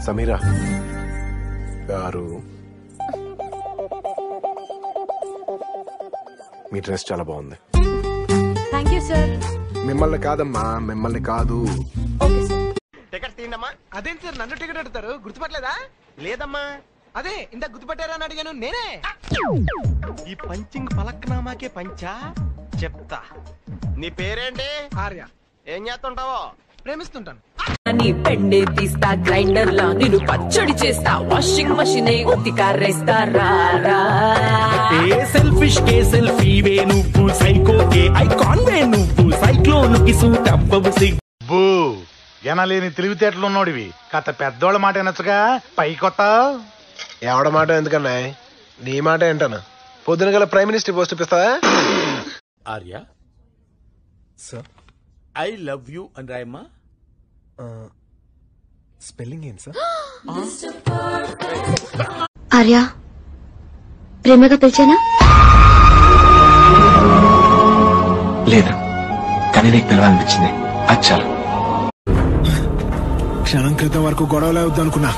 సమీరా గారు, మీ డ్రెస్ చాలా బాగుంది. Thank you sir. మిమ్మల్ని కాదమ్మా, మిమ్మల్ని కాదు. టికెట్ తీయండమ్మా. అదేంటి సార్ నన్ను టికెట్ అడుగుతారు, గుర్తుపట్టలేదా? లేదమ్మా. అదే ఇంత గుర్తుపట్టారా అని అడిగాను నేనే. ఈ పంచింగ్ పలక్నామాకే పంచా. చెప్తా. నీ పేరేంటి? ఆర్య. ఏం చేస్తుంటావో? ప్రేమిస్తుంటాను. నీ పెండే తీస్తా, గ్రైండర్ లా నిన్ను పచ్చడి చేస్తా, వాషింగ్ మషిన్ ఉతికారేస్తా రా. సెల్ఫిష్ కే సెల్ఫీ వే నువ్వు, సైకో కే ఐకాన్ వే నువ్వు, సైక్లోన్ కి సూట్ అవ్వవు సిగ్గు. ఎనలేని తెలివితేటలు ఉన్నోడివి, కథ పెద్దోళ్ళ మాట వినొచ్చుగా, పైకొత్త. ఎవడ మాట ఎందుకన్నా, నీ మాట ఏంటన్నా? పొద్దున గల ప్రైమ్ మినిస్టర్ పోస్ట్ ఇప్పిస్తావా? Arya sir, I love you అని రాయమ్మా. స్పెల్లింగ్ ఏం సార్? ఆర్య, ప్రేమగా పిలిచానా? లేదు, కానీ నీకు పిలవాలనిపించింది. అచ్చారు. క్షణం క్రితం వరకు గొడవలే వద్దనుకున్నా,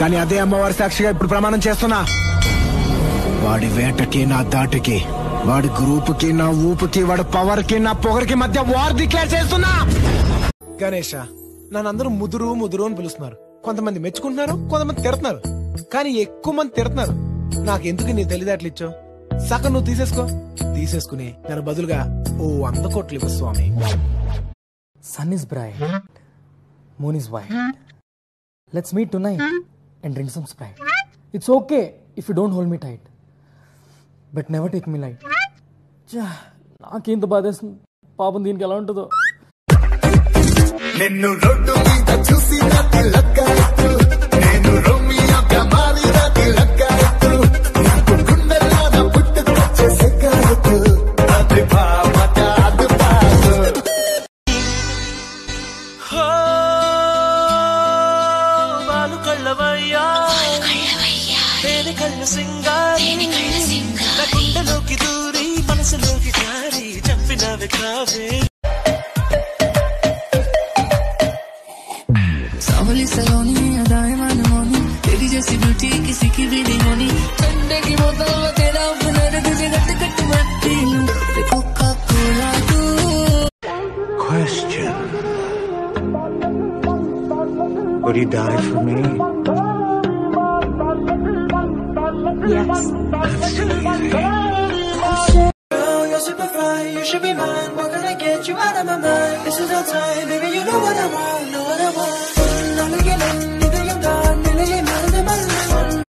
కానీ అదే అమ్మవారి సాక్షిగా ఇప్పుడు ప్రమాణం చేస్తున్నా. వాడి వేటకి నా దాటికి, వాడి గ్రూపుకి నా ఊపుకి, వాడి పవర్ కి నా పొగరికి మధ్య వార్ డిక్లేర్ చేస్తున్నా. గణేష, నన్ను అందరూ ముదురు ముదురు అని పిలుస్తున్నారు. కొంతమంది మెచ్చుకుంటున్నారు, కొంతమంది తిడుతున్నారు, కానీ ఎక్కువ మంది తిడుతున్నారు. నాకెందుకు నీ తెలివితేటలు ఇచ్చావు? సగం నువ్వు తీసేసుకుని నన్ను బదులుగా 100 కోట్లు ఇవ్వు స్వామి. Sun is bright, moon is white. Let's meet tonight and drink some Sprite. It's okay if you don't hold me tight, but never take me light. నాకేంత బాధేస్తుంది పాపం, దీనికి ఎలా ఉంటుందో. నిన్ను రోడ్డు మీద చూసి నాకు లగ్గాయత్తు, నేను రోమియోగా మారి నాకు లగ్గాయత్తు, నాకు గుండెల్లోన పుట్టుకొచ్చే సెగ్గాయత్తు, అది భావత అది బాధ. వాళ్ళు కళ్ళవయ్యా, తేనె కళ్ళు సింగారి, నా గుండెలోకి దూరి మనసులోకి జారి చంపినవి కావే. सावली सलोनी अदाएं मनमोनी, तेरी जैसी ब्यूटी किसी की भी नहीं होनी, ठंडे की बोतल में तेरा हुनर, तुझे गट गट मत पी लूं, कोका कोला तू. Question. Would you die for me? Yes. That's too easy. Girl, you're super fine, you should be mine. What can I get you out of my mind? This is our time, baby, you know what I want, know what I want.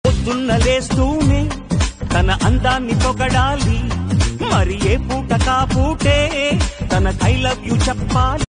పొద్దున్న లేస్తూనే తన అందాన్ని పొగడాలి, మరి ఏ పూట కాపూటే తన I love you చెప్పాలి.